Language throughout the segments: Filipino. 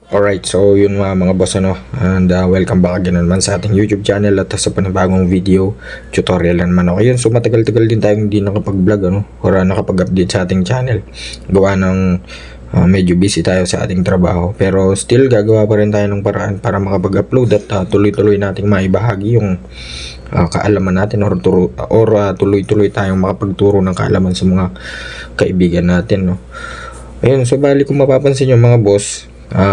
Alright, so yun mga boss and welcome back again naman sa ating YouTube channel at sa panibagong video tutorial naman ako. Yun, so matagal-tagal din tayong hindi nakapag-vlog or nakapag-update sa ating channel. Gawa ng medyo busy tayo sa ating trabaho, pero still gagawa pa rin tayo ng paraan para makapag-upload at tuloy-tuloy nating maibahagi yung kaalaman natin or tuloy-tuloy tayong makapagturo ng kaalaman sa mga kaibigan natin, no. Ayun, so bali kung mapapansin nyo mga boss,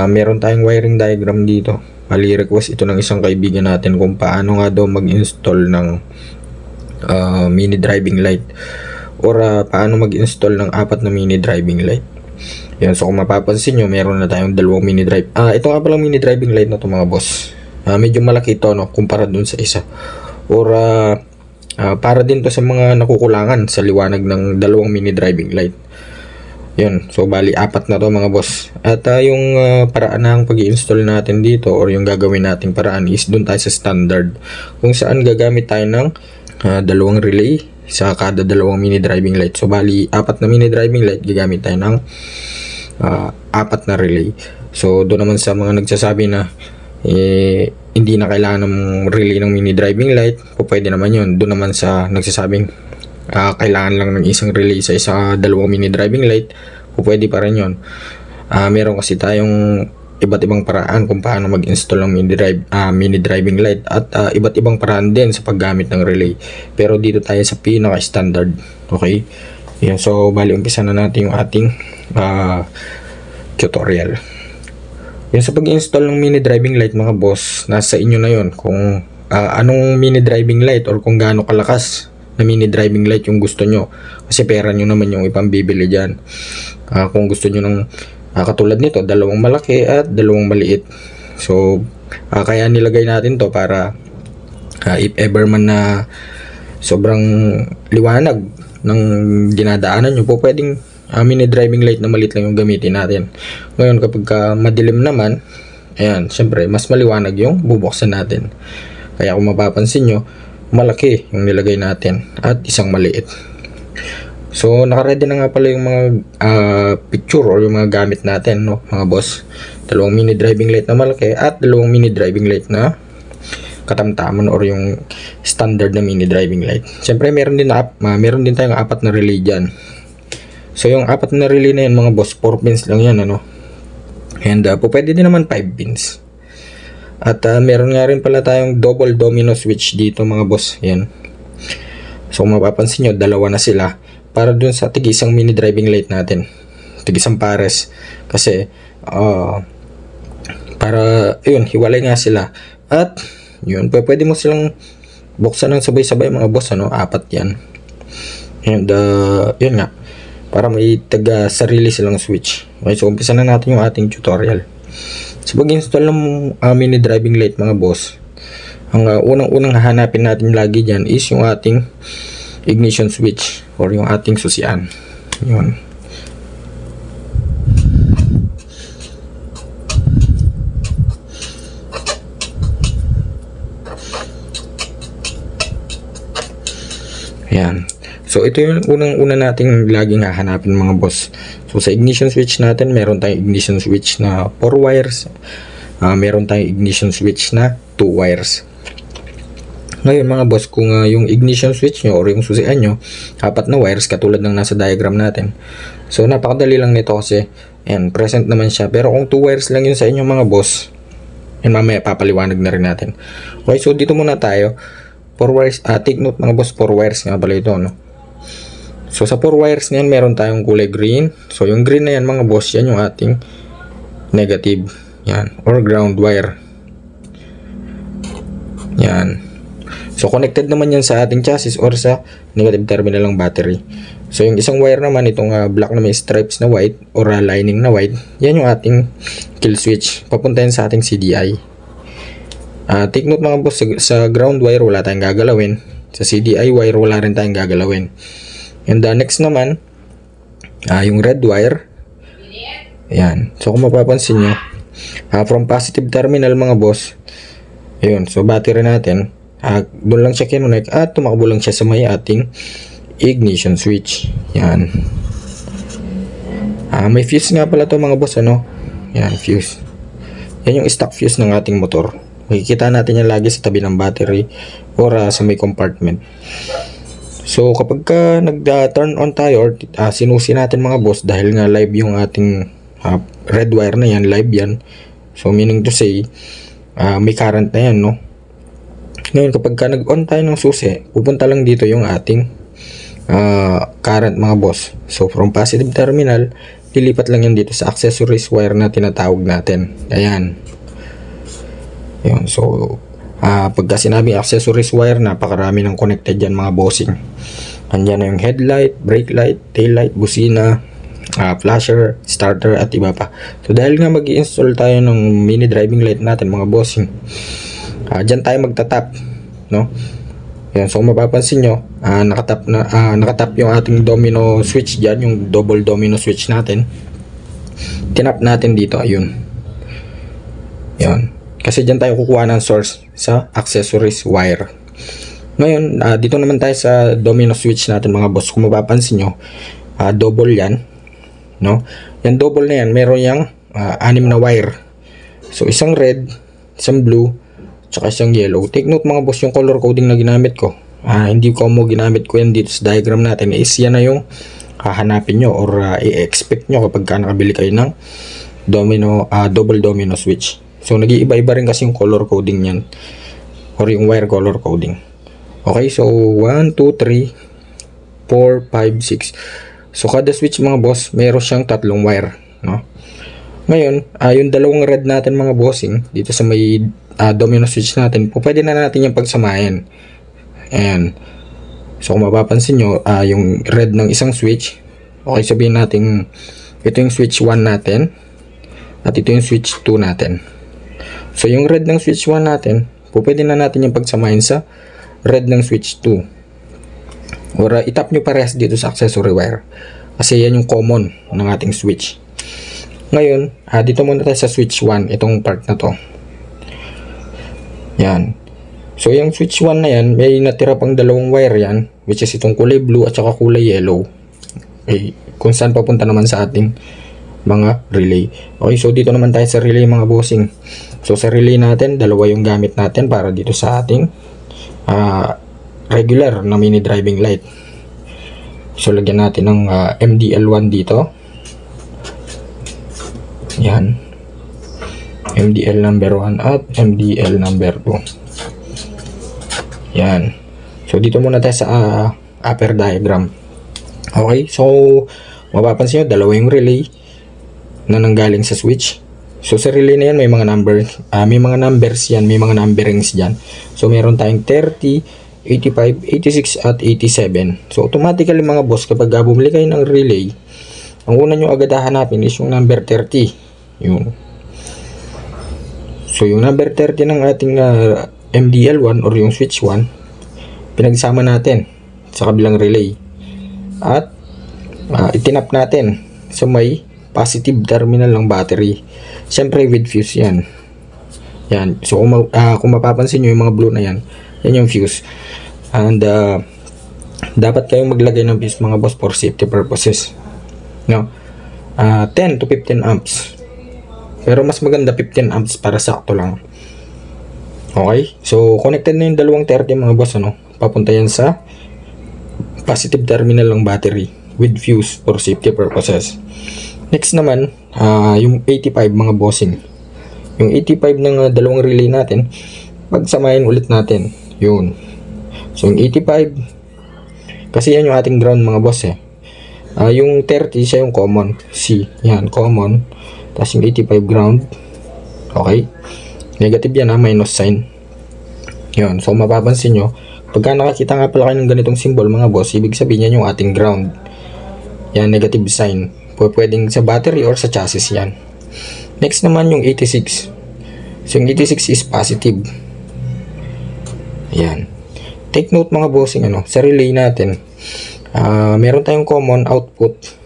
meron tayong wiring diagram dito. Bali request ito ng isang kaibigan natin kung paano nga daw mag-install ng mini driving light or paano mag-install ng 4 na mini driving light. Yan, so kung mapapansin nyo, meron na tayong 2 mini drive. Ito nga palang mini driving light na to mga boss. Medyo malaki ito, no, kumpara dun sa isa. Or para din to sa mga nakukulangan sa liwanag ng 2 mini driving light. Yun, so bali 4 na to mga boss. At yung paraan ng pag-i-install natin dito or yung gagawin nating paraan is dun tayo sa standard, kung saan gagamit tayo ng 2 relay sa kada 2 mini driving light. So bali 4 na mini driving light, gagamit tayo ng 4 na relay. So doon naman sa mga nagsasabi na hindi na kailangan ng relay ng mini driving light, pwede naman yun. Doon naman sa nagsasabing kailangan lang ng isang relay sa 2 mini driving light, pwede pa rin yun. Meron kasi tayong iba't ibang paraan kung paano mag-install ng mini driving light at iba't ibang paraan din sa paggamit ng relay, pero dito tayo sa pinaka standard. Okay, yan, so bali umpisa na natin yung ating tutorial. Yan, sa pag-install ng mini driving light mga boss, nasa inyo na yon kung anong mini driving light or kung gaano kalakas na mini driving light yung gusto nyo, kasi pera nyo naman yung ipambibili dyan. Kung gusto nyo ng katulad nito, 2 malaki at 2 maliit, so kaya nilagay natin to para if ever man na sobrang liwanag ng dinadaanan nyo, pwedeng mini driving light na maliit lang yung gamitin natin. Ngayon kapag madilim naman, ayan, syempre mas maliwanag yung bubuksan natin. Kaya kung mapapansin nyo, malaki yung nilagay natin at isang maliit. So naka-ready na nga pala yung mga picture or yung mga gamit natin, no mga boss. 2 mini driving light na malaki at 2 mini driving light na katamtaman or yung standard na mini driving light. Siyempre meron din tayong 4 na relay dyan. So yung 4 na relay na yan mga boss, 4 pins lang yan, ano. And pwede din naman 5 pins. At meron nga rin pala tayong double domino switch dito mga boss. Yan. So kung mapapansin nyo, 2 na sila para dun sa tig-isang mini driving light natin, tig-isang pares. Kasi para yun, hiwalay nga sila. At yun, pwede mo silang buksan ng sabay-sabay mga boss, ano, 4 yan. And yun nga, para may taga-sarili silang switch. Okay, so umpisa na natin yung ating tutorial. So pag-install ng mini driving light mga boss, ang unang-unang hahanapin natin lagi dyan is yung ating ignition switch or yung ating susian. Yun. Ayan. So ito yung unang-una nating laging hahanapin mga boss. So sa ignition switch natin, meron tayong ignition switch na 4 wires. Meron tayong ignition switch na 2 wires. Ngayon mga boss, kung yung ignition switch nyo or yung susian nyo, 4 na wires katulad ng nasa diagram natin. So napakadali lang nito kasi ayan, present naman siya. Pero kung 2 wires lang yun sa inyo mga boss, yan mamaya papaliwanag na rin natin. Okay, so dito muna tayo. 4 wires, take note mga boss, 4 wires nga pala ito, no? So sa 4 wires na yan, meron tayong kulay green. So yung green na yan mga boss, yan yung ating negative, yan, or ground wire. Yan. So connected naman yan sa ating chassis or sa negative terminal ng battery. So yung isang wire naman, itong black na may stripes na white or lining na white, yan yung ating kill switch, papunta yan sa ating CDI. Take note mga boss, sa ground wire wala tayong gagalawin, sa CDI wire wala rin tayong gagalawin. And next naman, yung red wire. Ayan. So kung mapapansin nyo, from positive terminal mga boss, ayun, so battery natin, doon lang siya kinonect at tumakbo lang siya sa may ating ignition switch. Yan. May fuse nga pala to mga boss, ano? Yan, fuse. Yan yung stock fuse ng ating motor. Makikita natin yan lagi sa tabi ng battery or sa may compartment. So kapag ka nag-turn on tayo or sinusi natin mga boss, dahil nga live yung ating red wire na yan, live yan. So meaning to say, may current na yan, no? Ngayon kapag ka nag-on tayo ng susi, pupunta lang dito yung ating current mga boss. So from positive terminal, lilipat lang yan dito sa accessories wire na tinatawag natin. Ayan. Yun. So pagka sinabing accessories wire, napakarami ng connected dyan mga bossing. Andyan na yung headlight, brake light, tail light, busina, flasher, starter at iba pa. So dahil nga mag-i-install tayo ng mini driving light natin mga bossing, dyan tayo magtatap, no? Yan, so mapapansin nyo, nakatap yung ating domino switch dyan, yung double domino switch natin. Tinap natin dito, ayun. Yan. Kasi dyan tayo kukuha ng source sa accessories wire. Ngayon, dito naman tayo sa domino switch natin mga boss. Kung mapapansin nyo, double yan, no? Yan double na yan, meron yung 6 na wire. So isang red, isang blue, tsaka isang yellow. Take note mga boss, yung color coding na ginamit ko, hindi ko ginamit ko yan dito sa diagram natin, is yan na yung hahanapin nyo or i-expect nyo kapag ka nakabili kayo ng double domino switch. So nag-iiba-iba rin kasi yung color coding yan or yung wire color coding. Okay, so 1, 2, 3, 4, 5, 6. So kada switch mga boss, meron siyang 3 wire, no? Ngayon, yung dalawang red natin mga bossing dito sa may domino switch natin, pwede na natin yung pagsamahin. Ayan. So kung mapapansin nyo, yung red ng isang switch, okay, sabihin natin ito yung switch 1 natin at ito yung switch 2 natin. So yung red ng switch 1 natin, pwede na natin yung pagsamahin sa red ng switch 2. Or itap nyo parehas dito sa accessory wire, kasi yan yung common ng ating switch. Ngayon, dito muna tayo sa switch 1, itong part na to. Yan. So yung switch 1 na yan, may natira pang 2 wire yan, which is itong kulay blue at saka kulay yellow. Okay, kung saan papunta naman sa ating mga relay. Okay, so dito naman tayo sa relay mga bossing. So sa relay natin, 2 yung gamit natin para dito sa ating regular na mini driving light. So lagyan natin ng MDL1 dito. Yan. MDL number 1 at MDL number 2. Yan. So dito muna tayo sa upper diagram. Okay, so mapapansin nyo, 2 yung relay na nanggaling sa switch. So sa relay na yan, may mga numbers yan, may mga numberings dyan. So meron tayong 30, 85, 86 at 87. So automatically mga boss, kapag bumili kayo ng relay, ang una nyo agad hahanapin is yung number 30. Yung So yung number 30 ng ating MDL1 or yung switch 1, pinagsama natin sa kabilang relay at itinap natin sa may positive terminal ng battery. Siyempre with fuse yan. Yan. So kung mapapansin nyo yung mga blue na yan, yan yung fuse. And dapat kayong maglagay ng fuse mga boss for safety purposes. No? 10 to 15 amps. Pero mas maganda 15 amps para sakto lang. Okay? So connected na yung dalawang 30 mga boss, ano? Papunta yan sa positive terminal ng battery with fuse for safety purposes. Next naman, yung 85 mga bossing. Yung 85 ng dalawang relay natin, pagsamahin ulit natin. Yun. So yung 85, kasi yan yung ating ground mga boss eh. Yung 30 siya yung common. C. Yan, common. Tapos yung 85 ground. Okay. Negative yan minus sign. Yun. So mapapansin nyo, pagka nakakita nga pala kayo ng ganitong symbol mga boss, ibig sabihin yan yung ating ground. Yan, negative sign. Pwedeng sa battery or sa chassis yan. Next naman yung 86. So yung 86 is positive. Ayan. Take note mga bossing, sa relay natin, meron tayong common output.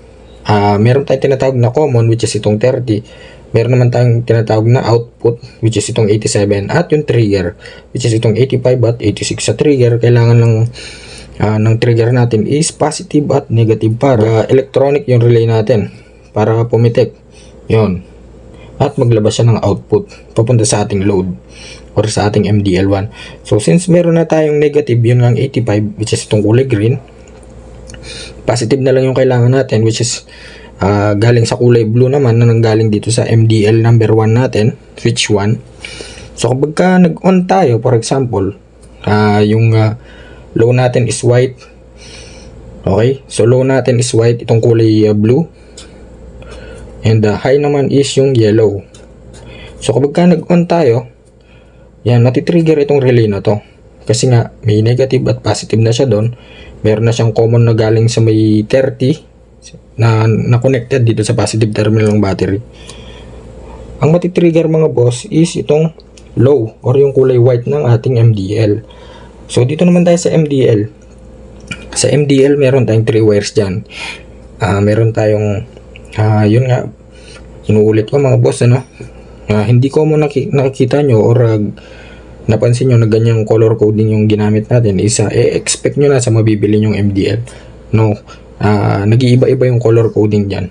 Meron tayong tinatawag na common, which is itong 30. Meron naman tayong tinatawag na output, which is itong 87. At yung trigger, which is itong 85 at 86. Sa trigger, kailangan ng trigger natin is positive at negative para electronic yung relay natin para pumitik. Yun. at maglabas siya ng output papunta sa ating load or sa ating MDL1. So since meron na tayong negative, yun ang 85, which is itong kulay green, positive na lang yung kailangan natin, which is galing sa kulay blue naman na nanggaling dito sa MDL number 1 natin, switch 1. So kapag ka nag-on tayo, for example, yung low natin is white. Okay, so low natin is white, itong kulay blue, and high naman is yung yellow. So kapag ka nag-on tayo, yan, matitrigger itong relay na to. Kasi nga, may negative at positive na siya doon. Meron na siyang common na galing sa may 30 na connected dito sa positive terminal ng battery. Ang matitrigger mga boss is itong low or yung kulay white ng ating MDL. So dito naman tayo sa MDL. Sa MDL, meron tayong 3 wires dyan. Meron tayong yun nga, inuulit ko mga boss, ano, hindi ko mo nakikita nyo or napansin nyo na ganyang color coding yung ginamit natin, expect nyo na sa mabibili nyong MDL, no. Nag-iiba-iba yung color coding dyan,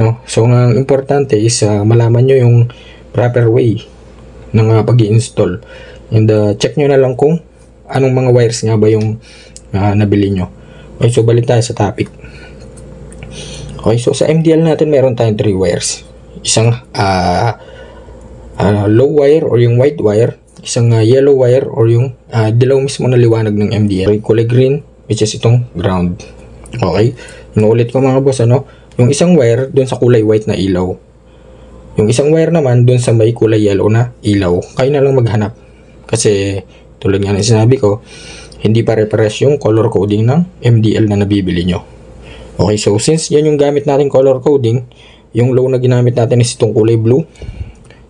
no. So ang importante is malaman nyo yung proper way ng pag-i-install, and check nyo na lang kung anong mga wires nga ba yung nabili nyo. Okay, so balik tayo sa topic. Okay, so sa MDL natin meron tayong 3 wires. Isang low wire or yung white wire, isang yellow wire or yung dilaw mismo na liwanag ng MDL. Okay, kulay green, which is itong ground. Okay, inuulit ko mga boss, ano, yung isang wire dun sa kulay white na ilaw. Yung isang wire naman dun sa may kulay yellow na ilaw. Kayo na lang maghanap. Kasi tulad nga ng sinabi ko, hindi pare-pares yung color coding ng MDL na nabibili nyo. Okay, so since yan yung gamit natin color coding, yung low na ginamit natin is itong kulay blue.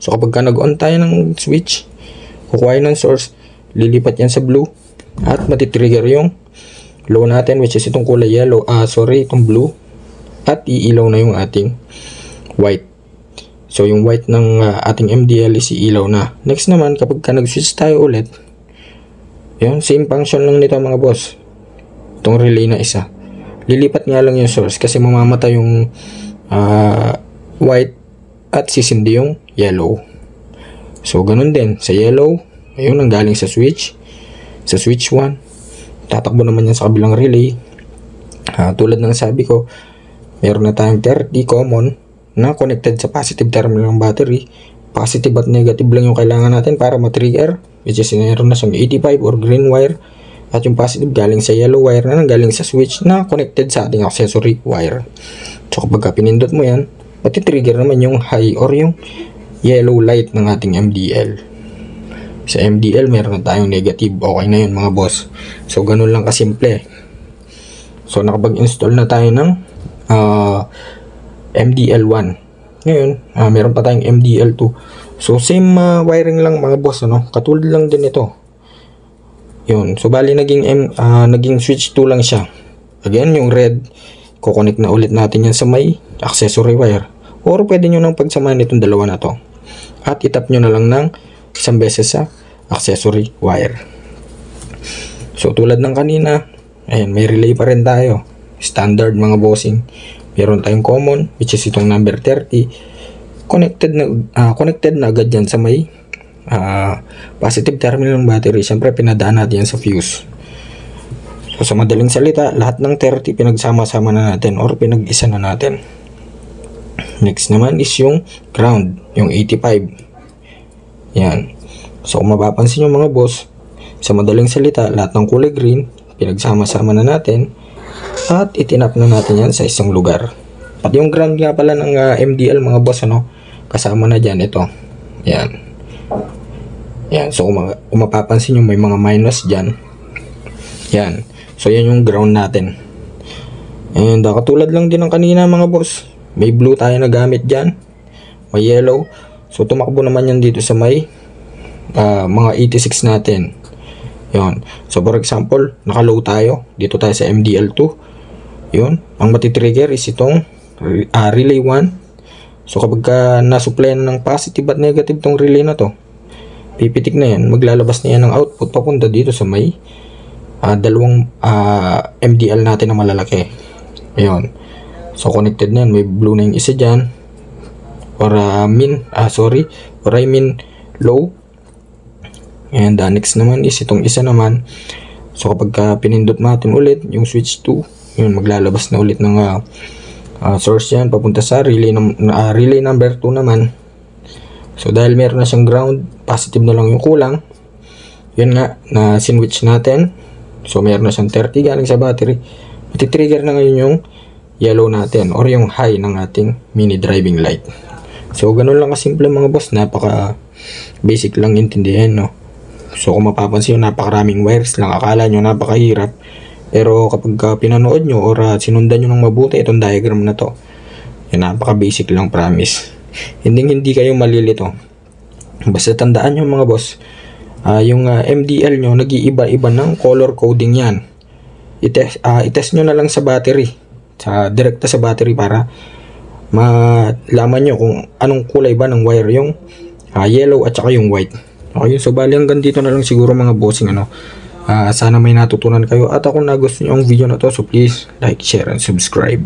So kapag ka nag-on tayo ng switch, kukuha ng source, lilipat yan sa blue, at matitrigger yung low natin, which is itong kulay yellow, itong blue, at iilaw na yung ating white. So yung white ng ating MDL is iilaw na. Next naman, kapag ka nag-switch tayo ulit, yun, same function lang nito mga boss. Itong relay na isa, lilipat nga lang yung source kasi mamamatay yung white at sisindi yung yellow. So ganun din sa yellow, ayun, ang galing sa switch 1, tatakbo naman yan sa kabilang relay. Tulad ng sabi ko, meron na tayong 30 common na connected sa positive terminal ng battery. Positive at negative lang yung kailangan natin para ma-trigger, which is meron na siyang 85 or green wire, at yung positive galing sa yellow wire na galing sa switch na connected sa ating accessory wire. So kapag pinindot mo yan, matitrigger naman yung high or yung yellow light ng ating MDL. Sa MDL meron na tayong negative. Okay na yun mga boss. So ganun lang kasimple. So nakapag-install na tayo ng MDL1. Ngayon, meron pa tayong MDL2. So same wiring lang mga boss, ano? Katulad lang din ito. Yun. So bali naging switch 2 lang siya. Again, yung red, kukonek na ulit natin yan sa may accessory wire. Or pwede nyo nang pagsamahin itong dalawa na to. At itap nyo na lang ng isang beses sa accessory wire. So tulad ng kanina, ayan, may relay pa rin tayo. Standard mga bossing. Meron tayong common, which is itong number 30. Connected na agad yan sa may positive terminal ng battery. Siyempre pinadaan natin yan sa fuse. So sa madaling salita, lahat ng 30 pinagsama-sama na natin or pinag-isa na natin. Next naman is yung ground, yung 85. Yan. So kung mapapansin nyo mga boss, sa madaling salita, lahat ng kulay green pinagsama-sama na natin at itinap na natin yan sa isang lugar. At yung ground nga pala ng MDL mga boss, ano, kasama na dyan ito. Yan. Yan, so kung mapapansin nyo may mga minus dyan. Yan, so yan yung ground natin. And katulad lang din ng kanina mga boss, may blue tayo na gamit dyan, may yellow. So tumakbo naman yan dito sa may mga 86 natin. Yan, so for example, naka-low tayo, dito tayo sa MDL2. Yun, ang matitrigger is itong relay 1. So kapag nasupply ng positive at negative tong relay na to, pipitik na yan, maglalabas na yan ng output papunta dito sa may dalawang MDL natin na malalaki. Ayun. So connected na yan, may blue na yung isa dyan. or I mean low. And next naman is itong isa naman. So kapag pinindot natin ulit yung switch 2, yun, maglalabas na ulit ng source yan papunta sa relay, relay number 2 naman. So dahil meron na siyang ground, positive na lang yung kulang. Yun nga, na sinwitch natin. So meron na siyang 30 galing sa battery. Matitrigger na ngayon yung yellow natin or yung high ng ating mini driving light. So ganun lang kasimple mga boss, napaka basic lang intindihin, no? So kung mapapansin nyo, napakaraming wires lang, akala nyo napakahirap. Pero kapag pinanood nyo or sinundan nyo ng mabuti itong diagram na to, yan, napaka basic lang, promise. Hindi kayo malilito. Basta tandaan nyo mga boss, yung MDL nyo, nag-iiba-iba ng color coding yan. Itest nyo na lang sa battery, direkta sa battery, para malaman nyo kung anong kulay ba ng wire yung yellow at saka yung white. Okay, so bali hanggang dito na lang siguro mga bossing, sana may natutunan kayo, at kung nagustuhan nyo ang video na to, so please like, share and subscribe.